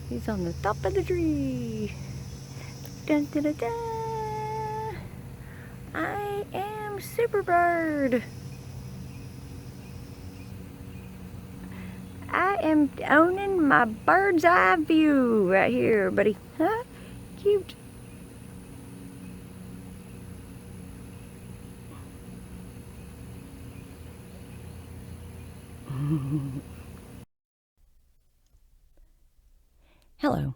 He's on the top of the tree. Dun, dun, dun, dun. I am Superbird. I am owning my bird's eye view right here, buddy. Huh? Cute. Hello.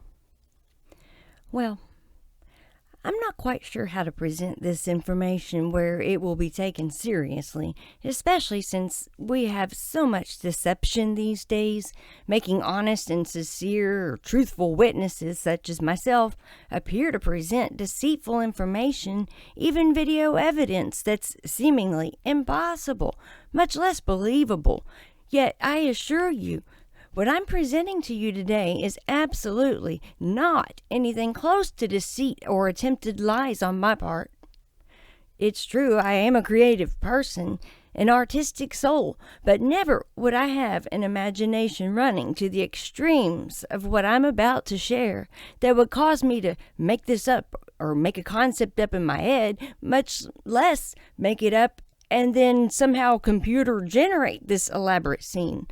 Well, I'm not quite sure how to present this information where it will be taken seriously, especially since we have so much deception these days, making honest and sincere or truthful witnesses such as myself appear to present deceitful information, even video evidence that's seemingly impossible, much less believable. Yet I assure you, what I'm presenting to you today is absolutely not anything close to deceit or attempted lies on my part. It's true, I am a creative person, an artistic soul, but never would I have an imagination running to the extremes of what I'm about to share that would cause me to make this up or make a concept up in my head, much less make it up and then somehow computer generate this elaborate scene.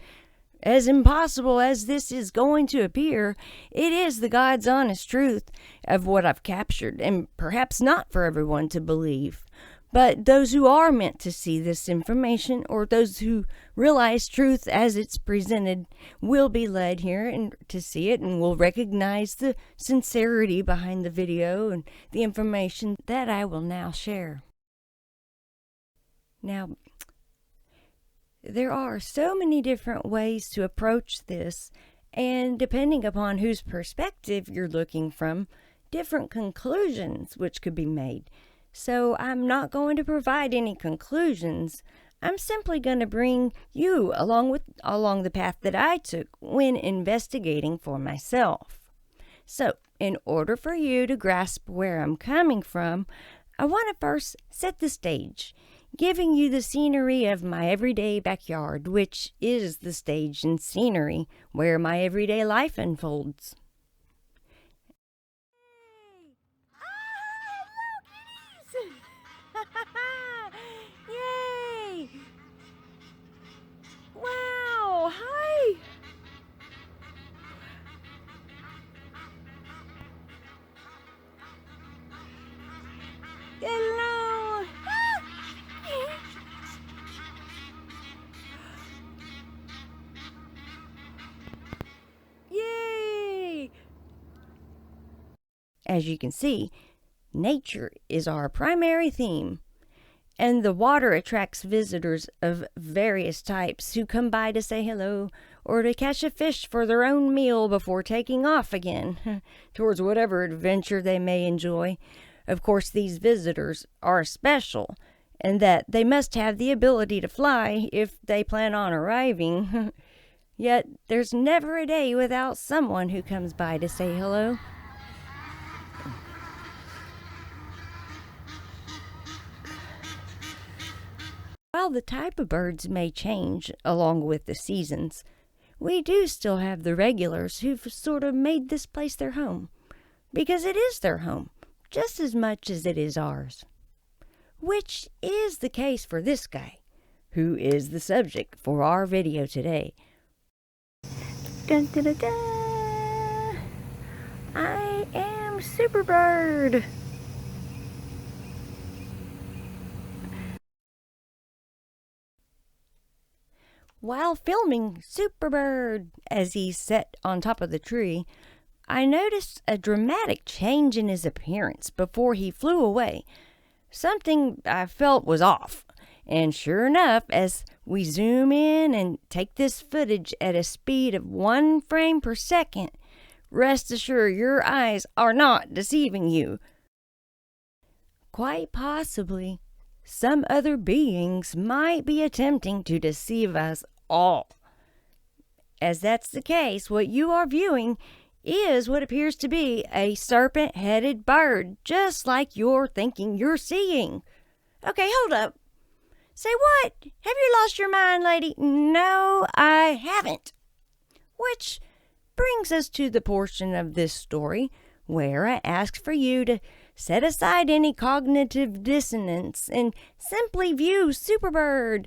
As impossible as this is going to appear, it is the God's honest truth of what I've captured, and perhaps not for everyone to believe. But those who are meant to see this information, or those who realize truth as it's presented, will be led here and to see it, and will recognize the sincerity behind the video and the information that I will now share. Now, there are so many different ways to approach this, and depending upon whose perspective you're looking from, different conclusions which could be made. So I'm not going to provide any conclusions. I'm simply going to bring you along the path that I took when investigating for myself. So, in order for you to grasp where I'm coming from, I want to first set the stage, giving you the scenery of my everyday backyard, which is the stage and scenery where my everyday life unfolds. Yay! Wow! Hi! Hello! Yay! As you can see, nature is our primary theme, and the water attracts visitors of various types who come by to say hello or to catch a fish for their own meal before taking off again towards whatever adventure they may enjoy. Of course, these visitors are special, and that they must have the ability to fly if they plan on arriving. Yet there's never a day without someone who comes by to say hello. While the type of birds may change along with the seasons, we do still have the regulars who've sort of made this place their home, because it is their home, just as much as it is ours. Which is the case for this guy, who is the subject for our video today. Dun, dun, dun, dun. I am Superbird. While filming Superbird as he sat on top of the tree, I noticed a dramatic change in his appearance before he flew away. Something I felt was off, and sure enough, as we zoom in and take this footage at a speed of 1 frame per second, rest assured your eyes are not deceiving you. Quite possibly, some other beings might be attempting to deceive us all. As that's the case, what you are viewing is what appears to be a serpent-headed bird, just like you're thinking you're seeing. Okay, hold up. Say what? Have you lost your mind, lady? No, I haven't. Which brings us to the portion of this story where I ask for you to set aside any cognitive dissonance and simply view Superbird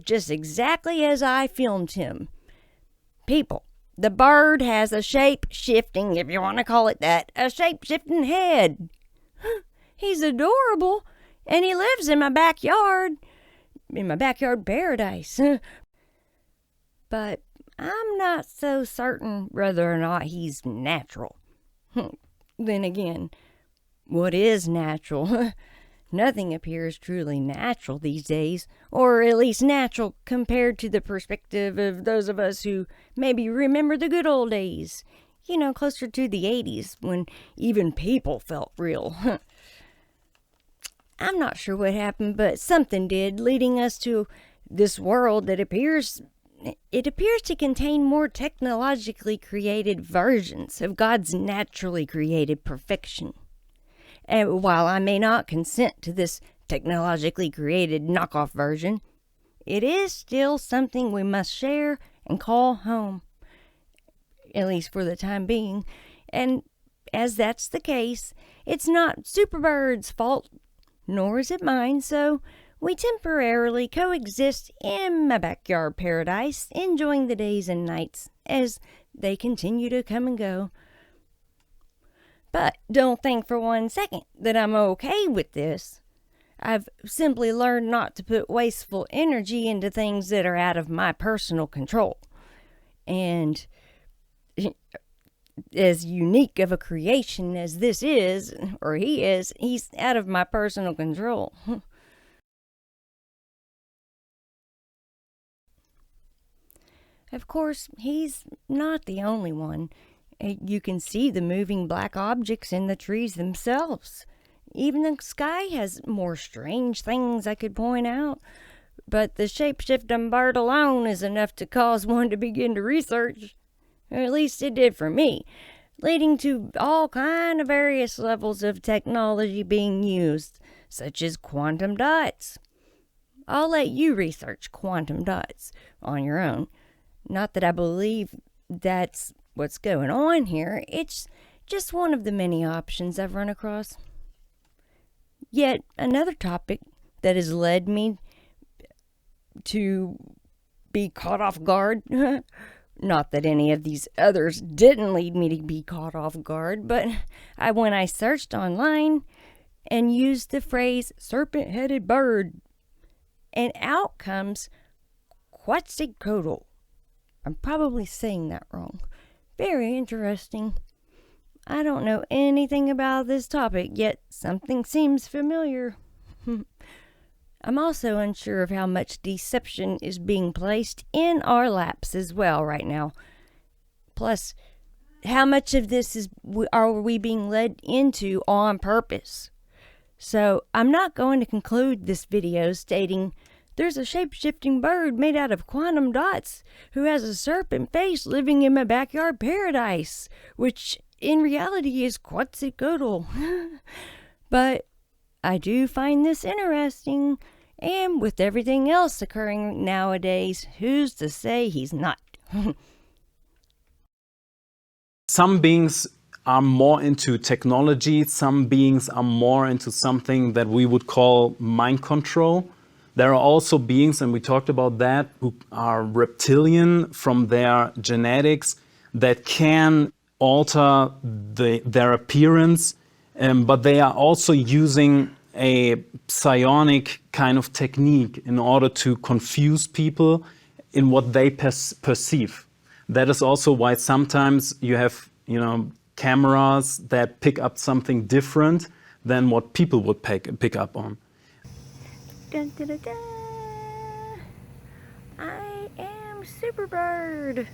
just exactly as I filmed him. People, the bird has a shape-shifting, if you want to call it that, a shape-shifting head. He's adorable, and he lives in my backyard paradise. But I'm not so certain whether or not he's natural. Then again, what is natural? Nothing appears truly natural these days, or at least natural compared to the perspective of those of us who maybe remember the good old days. You know, closer to the 80s, when even people felt real. I'm not sure what happened, but something did, leading us to this world that appears to contain more technologically created versions of God's naturally created perfection. And while I may not consent to this technologically created knockoff version, it is still something we must share and call home, at least for the time being. And as that's the case, it's not Superbird's fault, nor is it mine, so we temporarily coexist in my backyard paradise, enjoying the days and nights as they continue to come and go. But don't think for 1 second that I'm okay with this. I've simply learned not to put wasteful energy into things that are out of my personal control. And as unique of a creation as this is, or he's out of my personal control. Of course, he's not the only one. You can see the moving black objects in the trees themselves. Even the sky has more strange things I could point out. But the shape-shifting bird alone is enough to cause one to begin to research. Or at least it did for me, leading to all kind of various levels of technology being used, such as quantum dots. I'll let you research quantum dots on your own. Not that I believe that's what's going on here. It's just one of the many options I've run across. Yet another topic that has led me to be caught off guard. Not that any of these others didn't lead me to be caught off guard, but when I searched online and used the phrase serpent-headed bird, and out comes Quetzalcoatl. I'm probably saying that wrong. Very interesting. I don't know anything about this topic, yet something seems familiar. I'm also unsure of how much deception is being placed in our laps as well right now. Plus, how much of this are we being led into on purpose? So, I'm not going to conclude this video stating there's a shape-shifting bird made out of quantum dots who has a serpent face living in my backyard paradise, which in reality is Quetzalcoatl. But I do find this interesting, and with everything else occurring nowadays, who's to say he's not? Some beings are more into technology, some beings are more into something that we would call mind control. There are also beings, and we talked about that, who are reptilian from their genetics that can alter their appearance, but they are also using a psionic kind of technique in order to confuse people in what they perceive. That is also why sometimes you have, cameras that pick up something different than what people would pick up on. Dun, dun, dun, dun. I am Superbird.